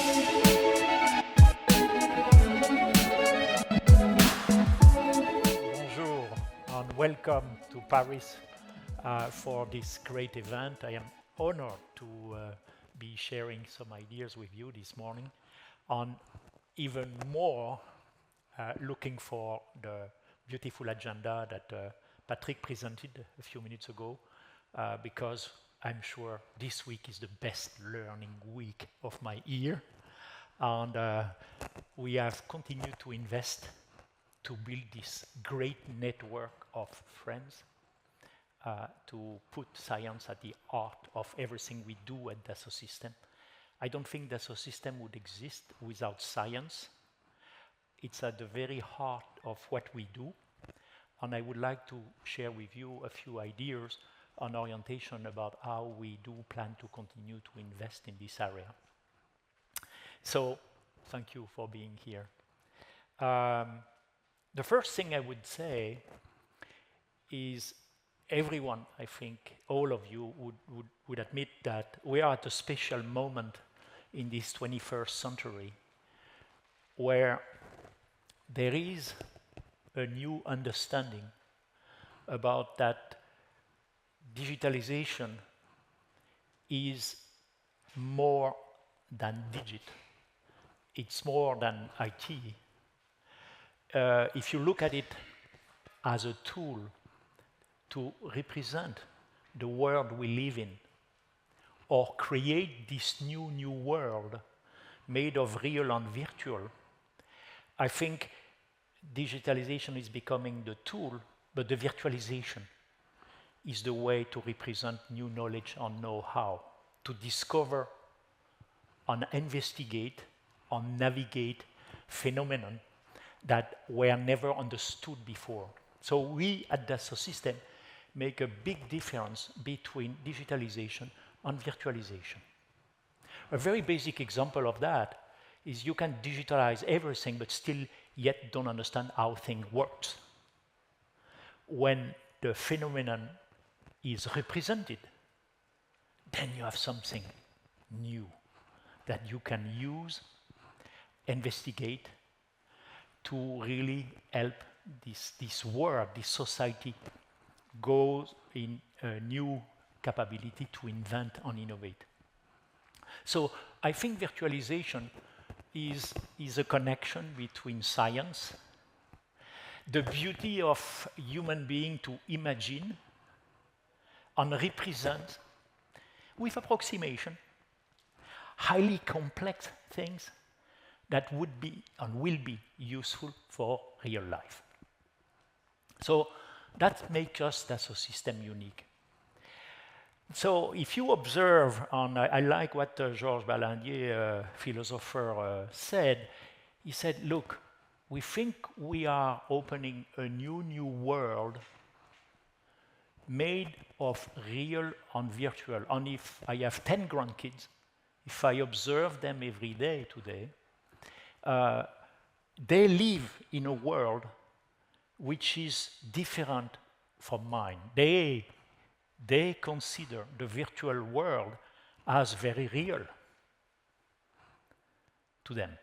Bonjour and welcome to Paris for this great event. I am honored to be sharing some ideas with you this morning on even more looking for the beautiful agenda that Patrick presented a few minutes ago because I'm sure this week is the best learning week of my year. And we have continued to invest to build this great network of friends to put science at the heart of everything we do at Dassault Systèmes. I don't think Dassault Systèmes would exist without science. It's at the very heart of what we do. And I would like to share with you a few ideas on orientation about how we do plan to continue to invest in this area. So, thank you for being here. The first thing I would say is everyone, I think, all of you would admit that we are at a special moment in this 21st century where there is a new understanding about that digitalization is more than digit. It's more than IT. If you look at it as a tool to represent the world we live in or create this new world made of real and virtual, I think digitalization is becoming the tool, but the virtualization is the way to represent new knowledge and know-how, to discover and investigate and navigate phenomena that were never understood before. So we at Dassault Systèmes make a big difference between digitalization and virtualization. A very basic example of that is you can digitalize everything but still yet don't understand how things work. When the phenomenon is represented, then you have something new that you can use, investigate, to really help this world, this society, go in a new capability to invent and innovate. So I think virtualization is a connection between science, the beauty of human being to imagine and represent with approximation highly complex things that would be and will be useful for real life. So that makes us Dassault Systèmes unique. So if you observe, and I like what Georges Balandier, philosopher, said, he said, look, we think we are opening a new world made of real and virtual. And if I have 10 grandkids, if I observe them every day today, they live in a world which is different from mine. They consider the virtual world as very real to them.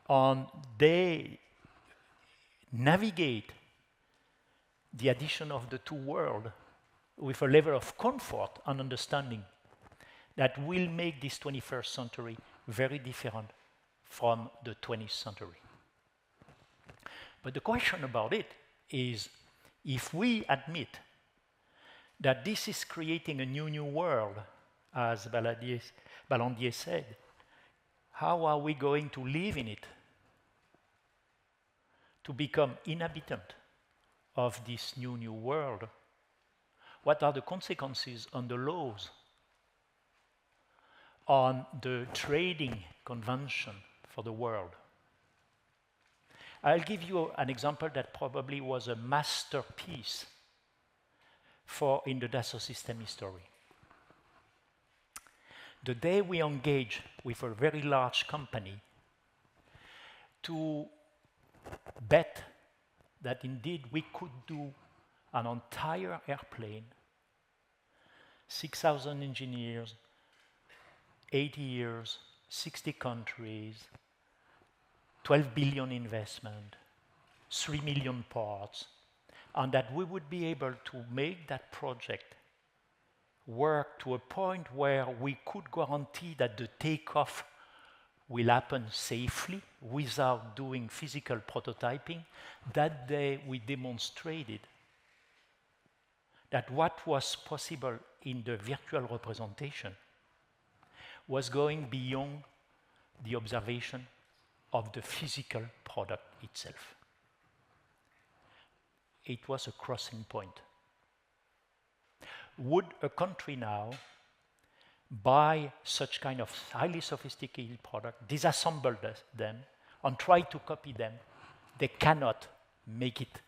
And they navigate the addition of the two worlds with a level of comfort and understanding that will make this 21st century very different from the 20th century. But the question about it is, if we admit that this is creating a new world, as Balandier said, how are we going to live in it to become inhabitant of this new world? What are the consequences on the laws, on the trading convention for the world? I'll give you an example that probably was a masterpiece in the Dassault Systèmes history. The day we engage with a very large company to bet that indeed we could do an entire airplane, 6,000 engineers, 80 years, 60 countries, 12 billion investment, 3 million parts, and that we would be able to make that project work to a point where we could guarantee that the takeoff will happen safely without doing physical prototyping. That day we demonstrated that what was possible in the virtual representation was going beyond the observation of the physical product itself. It was a crossing point. Would a country now buy such kind of highly sophisticated product, disassemble them, and try to copy them? They cannot make it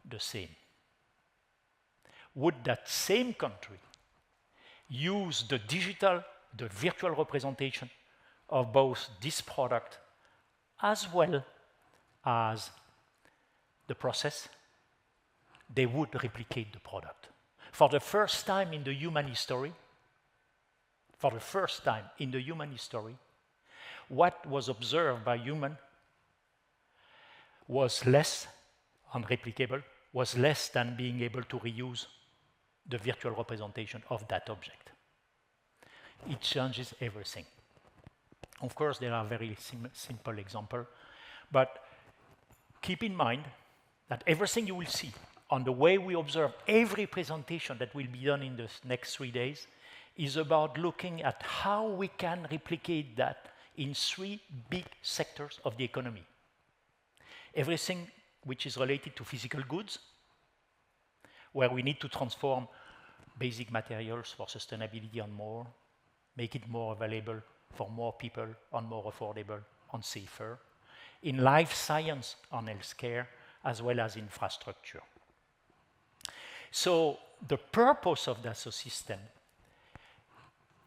the same. Would that same country use the virtual representation of both this product as well as the process? They would replicate the product. For the first time in the human history, what was observed by human was less unreplicable, was less than being able to reuse the virtual representation of that object. It changes everything. Of course, there are very simple examples, but keep in mind that everything you will see on the way we observe every presentation that will be done in the next 3 days is about looking at how we can replicate that in 3 big sectors of the economy. Everything which is related to physical goods, where we need to transform basic materials for sustainability and more, make it more available for more people and more affordable and safer. In life science and healthcare, as well as infrastructure. So the purpose of Dassault Systèmes,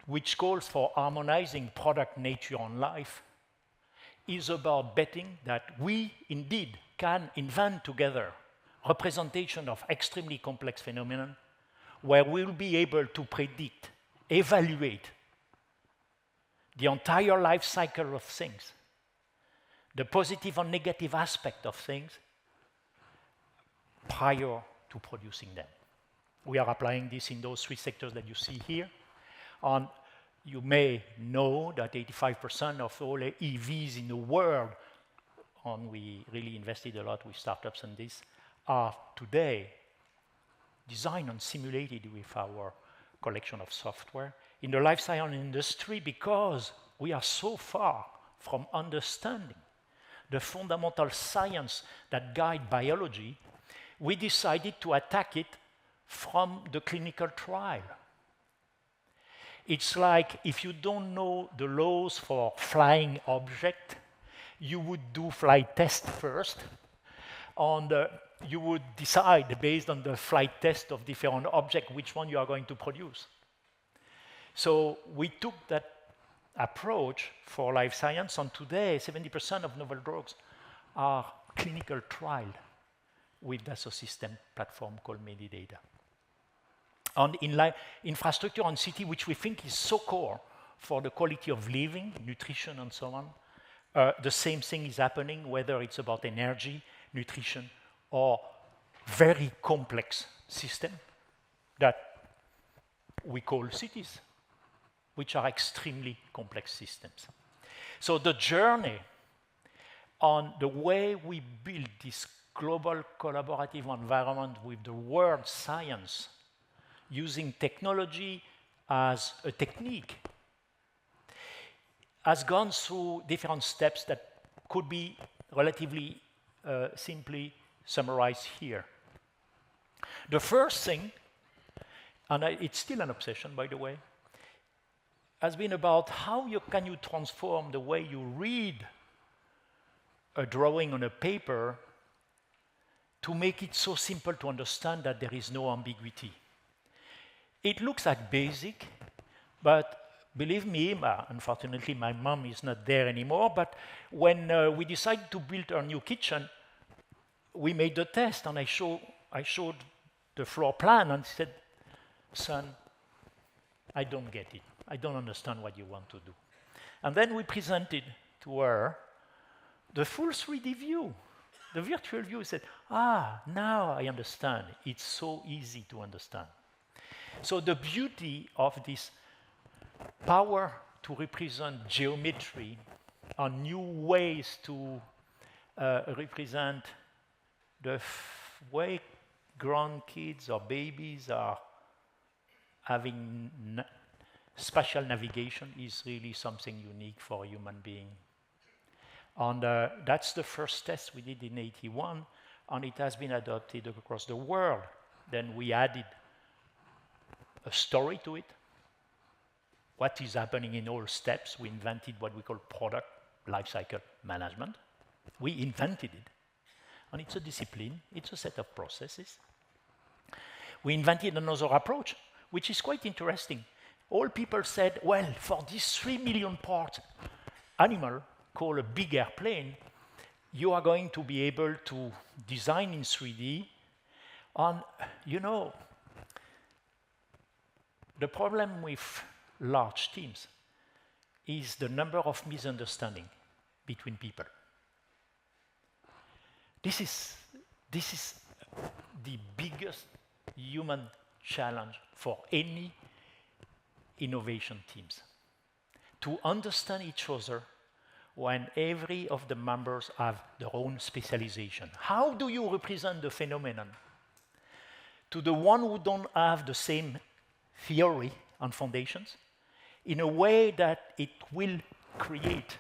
which calls for harmonizing product, nature, and life, is about betting that we indeed can invent together representation of extremely complex phenomena where we'll be able to predict, evaluate the entire life cycle of things, the positive and negative aspect of things prior to producing them. We are applying this in those 3 sectors that you see here. And you may know that 85% of all EVs in the world, and we really invested a lot with startups in this, are today designed and simulated with our collection of software. In the life science industry, because we are so far from understanding the fundamental science that guide biology, we decided to attack it from the clinical trial. It's like if you don't know the laws for flying object, you would do flight test first, and you would decide based on the flight test of different objects which one you are going to produce. So we took that approach for life science, and today 70% of novel drugs are clinical trial with Dassault Systèmes platform called Medidata. And in infrastructure and city, which we think is so core for the quality of living, nutrition, and so on, the same thing is happening, whether it's about energy, nutrition, or very complex system that we call cities, which are extremely complex systems. So the journey on the way we build this global collaborative environment with the world science, using technology as a technique, has gone through different steps that could be relatively simply summarized here. The first thing, and it's still an obsession, by the way, has been about how can you transform the way you read a drawing on a paper to make it so simple to understand that there is no ambiguity. It looks like basic, but believe me, unfortunately my mom is not there anymore, but when we decided to build our new kitchen, we made the test, and I showed the floor plan and said, son, I don't get it. I don't understand what you want to do. And then we presented to her the full 3D view, the virtual view. Said, now I understand. It's so easy to understand. So the beauty of this power to represent geometry and new ways to represent the way grandkids or babies are having spatial navigation is really something unique for a human being. And that's the first test we did in 81, and it has been adopted across the world. Then we added a story to it. What is happening in all steps? We invented what we call product lifecycle management. We invented it. And it's a discipline, it's a set of processes. We invented another approach, which is quite interesting. All people said, well, for this 3 million part animal called a big airplane, you are going to be able to design in 3D. And, you know, the problem with large teams is the number of misunderstandings between people. This is the biggest human challenge for any innovation teams. To understand each other when every of the members have their own specialization. How do you represent the phenomenon to the one who don't have the same theory and foundations in a way that it will create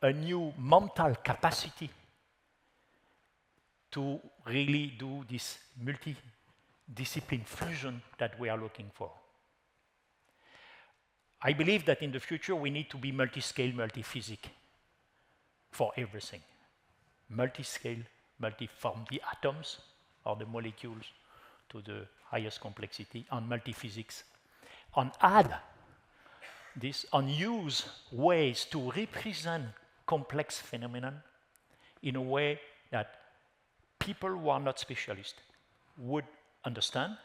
a new mental capacity to really do this multi-discipline fusion that we are looking for? I believe that in the future we need to be multi-scale, multi-physic for everything. Multi-scale, from the atoms or the molecules to the highest complexity, and multi-physics. And add this and use ways to represent complex phenomena in a way that people who are not specialists would understand,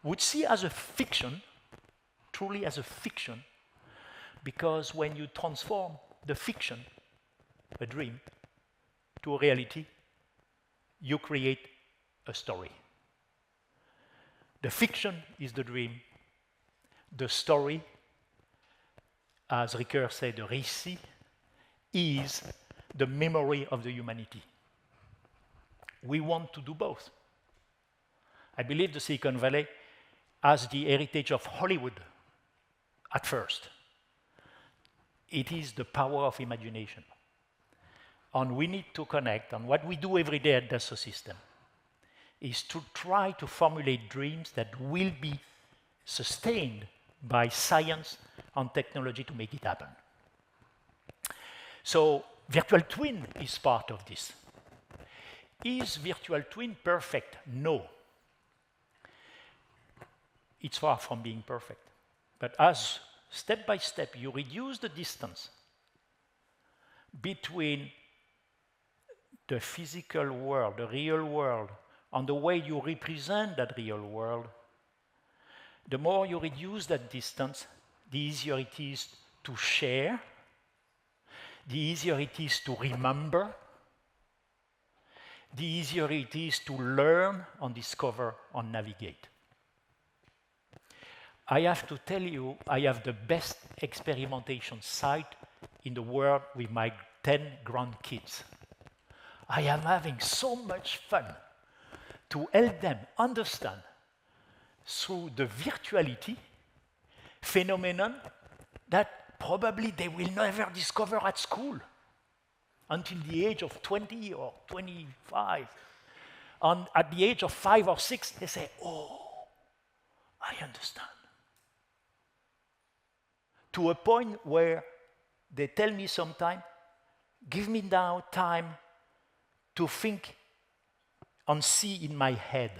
would see as a fiction, truly as a fiction, because when you transform the fiction, a dream, to a reality, you create a story. The fiction is the dream. The story, as Ricoeur said, the récit, is the memory of the humanity. We want to do both. I believe the Silicon Valley has the heritage of Hollywood at first. It is the power of imagination. And we need to connect, and what we do every day at Dassault Systèmes is to try to formulate dreams that will be sustained by science and technology to make it happen. So virtual twin is part of this. Is virtual twin perfect? No. It's far from being perfect. But as step by step you reduce the distance between the physical world, the real world, and the way you represent that real world, the more you reduce that distance, the easier it is to share, the easier it is to remember, the easier it is to learn and discover and navigate. I have to tell you, I have the best experimentation site in the world with my 10 grandkids. I am having so much fun to help them understand through the virtuality phenomenon that probably they will never discover at school until the age of 20 or 25. And at the age of 5 or 6, they say, oh, I understand. To a point where they tell me sometime, give me now time to think and see in my head.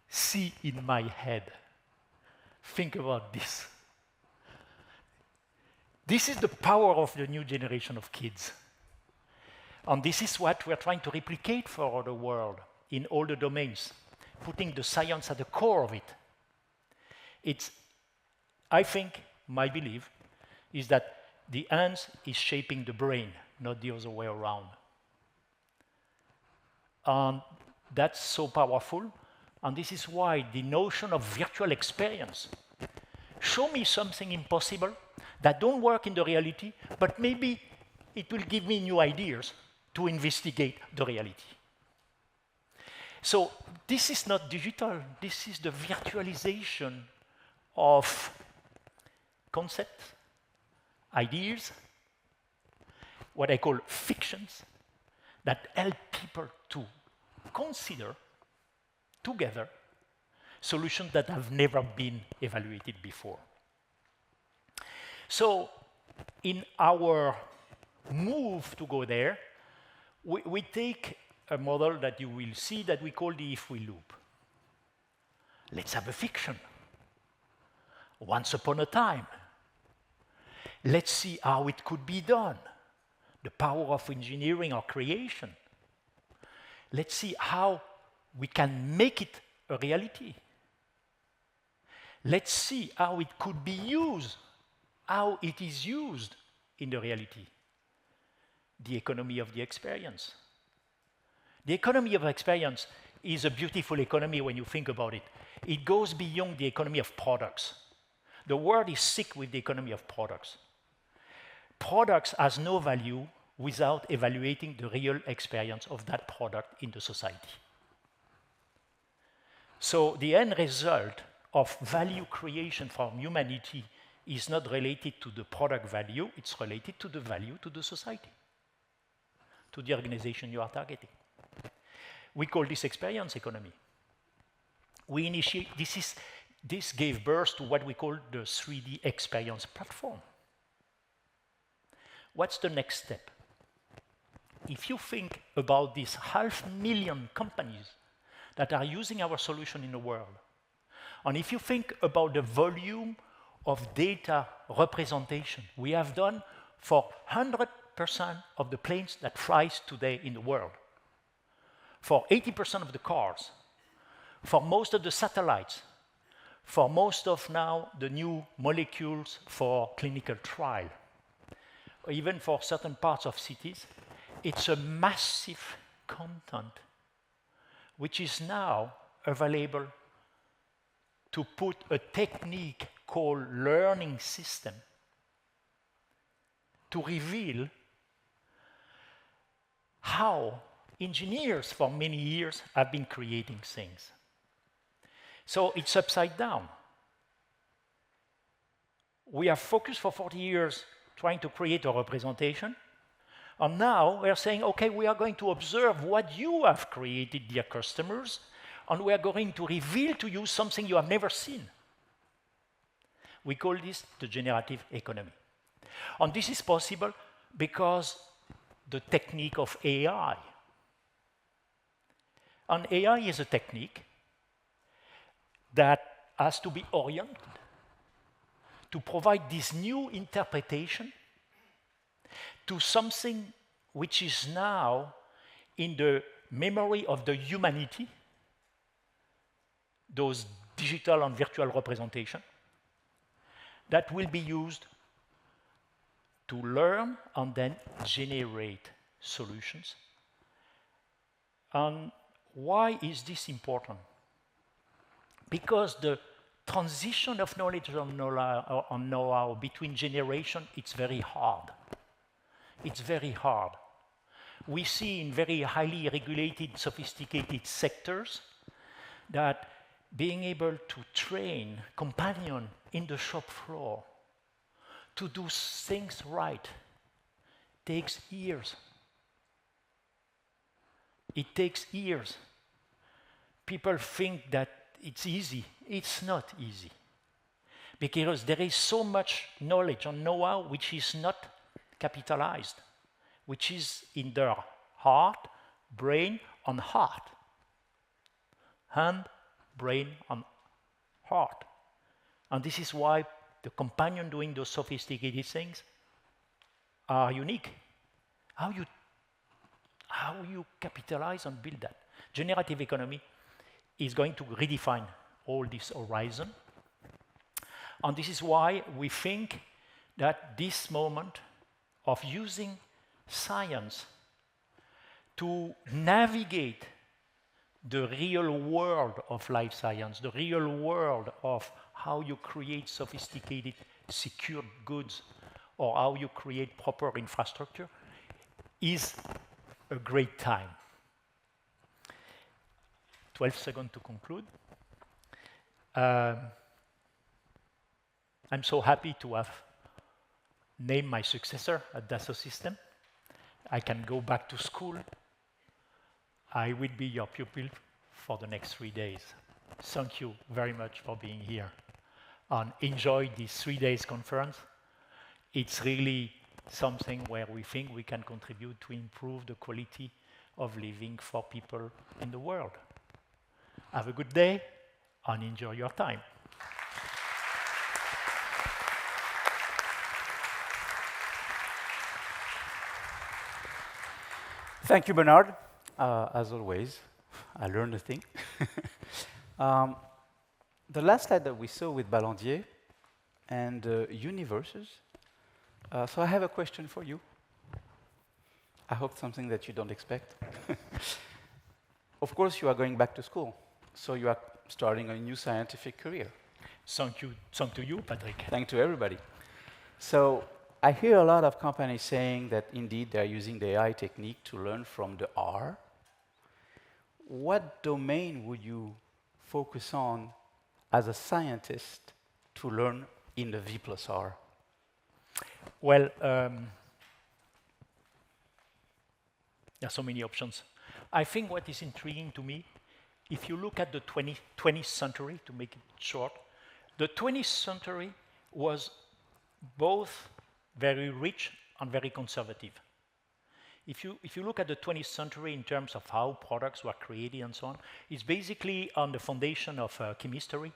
See in my head. Think about this. This is the power of the new generation of kids. And this is what we're trying to replicate for the world in all the domains, putting the science at the core of it. It's, I think, my belief, is that the hands is shaping the brain, not the other way around. And that's so powerful, and this is why the notion of virtual experience, show me something impossible that don't work in the reality, but maybe it will give me new ideas to investigate the reality. So this is not digital, this is the virtualization of concepts, ideas, what I call fictions, that help people to consider together solutions that have never been evaluated before. So in our move to go there, we take a model that you will see that we call the if-we loop. Let's have a fiction. Once upon a time. Let's see how it could be done. The power of engineering or creation. Let's see how we can make it a reality. Let's see how it could be used, how it is used in the reality. The economy of the experience. The economy of experience is a beautiful economy when you think about it. It goes beyond the economy of products. The world is sick with the economy of products. Products has no value without evaluating the real experience of that product in the society. So the end result of value creation from humanity is not related to the product value, it's related to the value to the society, to the organization you are targeting. We call this experience economy. We initiate, this gave birth to what we call the 3D experience platform. What's the next step? If you think about these 500,000 companies that are using our solution in the world, and if you think about the volume of data representation we have done for 100% of the planes that flies today in the world, for 80% of the cars, for most of the satellites, for most of now the new molecules for clinical trial, or even for certain parts of cities, it's a massive content which is now available to put a technique called learning system to reveal how engineers for many years have been creating things. So it's upside down. We have focused for 40 years trying to create a representation, and now we are saying, okay, we are going to observe what you have created, dear customers, and we are going to reveal to you something you have never seen. We call this the generative economy. And this is possible because the technique of AI. And AI is a technique that has to be oriented to provide this new interpretation to something which is now in the memory of the humanity, those digital and virtual representation, that will be used to learn and then generate solutions. And why is this important? Because the transition of knowledge and know-how between generations, it's very hard. It's very hard. We see in very highly regulated, sophisticated sectors that being able to train companions in the shop floor to do things right takes years. It takes years. People think that it's easy. It's not easy. Because there is so much knowledge and know-how which is not capitalized, which is in their heart, brain, and heart. Hand, brain, and heart. And this is why the companion doing those sophisticated things are unique. How you capitalize and build that? Generative economy is going to redefine all this horizon. And this is why we think that this moment of using science to navigate the real world of life science, the real world of how you create sophisticated, secure goods, or how you create proper infrastructure, is a great time. 12 seconds to conclude. I'm so happy to have named my successor at Dassault Systèmes. I can go back to school. I will be your pupil for the next 3 days. Thank you very much for being here and enjoy this 3 days conference. It's really something where we think we can contribute to improve the quality of living for people in the world. Have a good day and enjoy your time. Thank you, Bernard. As always, I learned a thing. The last slide that we saw with Ballandier and universes. So I have a question for you. I hope something that you don't expect. Of course, you are going back to school, so you are starting a new scientific career. Thank you. Thank to you, Patrick. Thank to everybody. So I hear a lot of companies saying that indeed they're using the AI technique to learn from the R. What domain would you focus on as a scientist to learn in the V plus R? Well, there are so many options. I think what is intriguing to me, if you look at the 20th century, to make it short, the 20th century was both very rich and very conservative. If you look at the 20th century in terms of how products were created and so on, it's basically on the foundation of chemistry,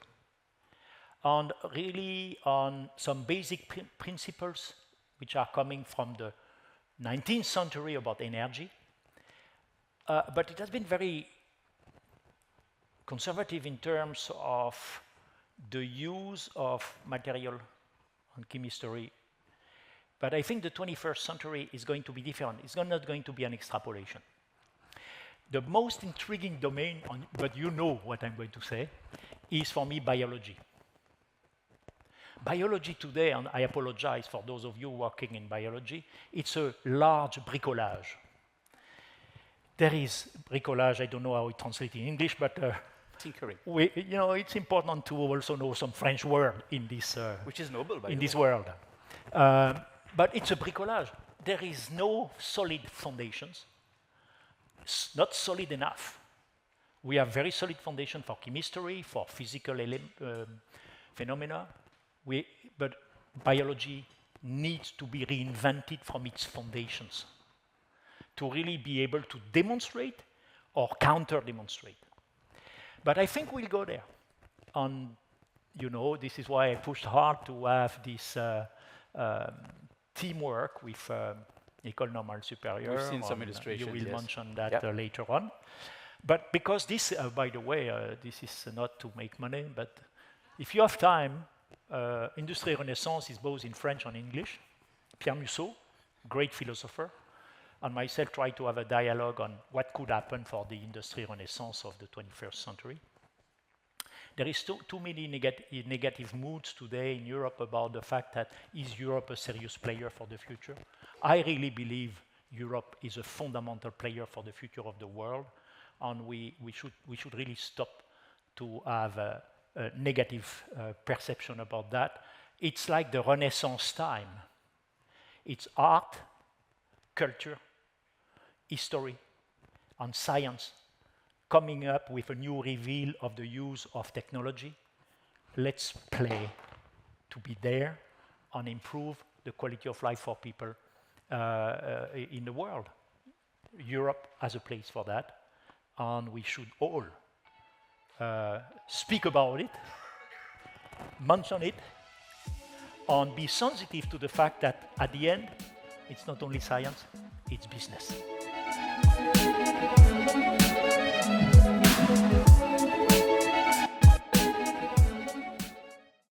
and really on some basic principles which are coming from the 19th century about energy. But it has been very conservative in terms of the use of material and chemistry. But I think the 21st century is going to be different. It's not going to be an extrapolation. The most intriguing domain, but you know what I'm going to say, is for me biology. Biology today, and I apologize for those of you working in biology, it's a large bricolage. There is bricolage, I don't know how it translates in English, but tinkering. It's important to also know some French word in this which is noble, by in the this way. world. But it's a bricolage. There is no solid foundations. It's not solid enough. We have very solid foundation for chemistry, for physical phenomena. But biology needs to be reinvented from its foundations to really be able to demonstrate or counter-demonstrate. But I think we'll go there. And, this is why I pushed hard to have this teamwork with École Normale Supérieure. We've seen some illustrations, you will yes. mention that later on. But because this, by the way, this is not to make money, but if you have time, Industrie Renaissance is both in French and English. Pierre Musso, great philosopher, and myself try to have a dialogue on what could happen for the Industrie Renaissance of the 21st century. There is too many negative moods today in Europe about the fact that is Europe a serious player for the future? I really believe Europe is a fundamental player for the future of the world, and we should really stop to have a negative perception about that. It's like the Renaissance time. It's art, culture, history, and science coming up with a new reveal of the use of technology. Let's play to be there and improve the quality of life for people in the world. Europe has a place for that, and we should all speak about it, mention it, and be sensitive to the fact that at the end, it's not only science, it's business.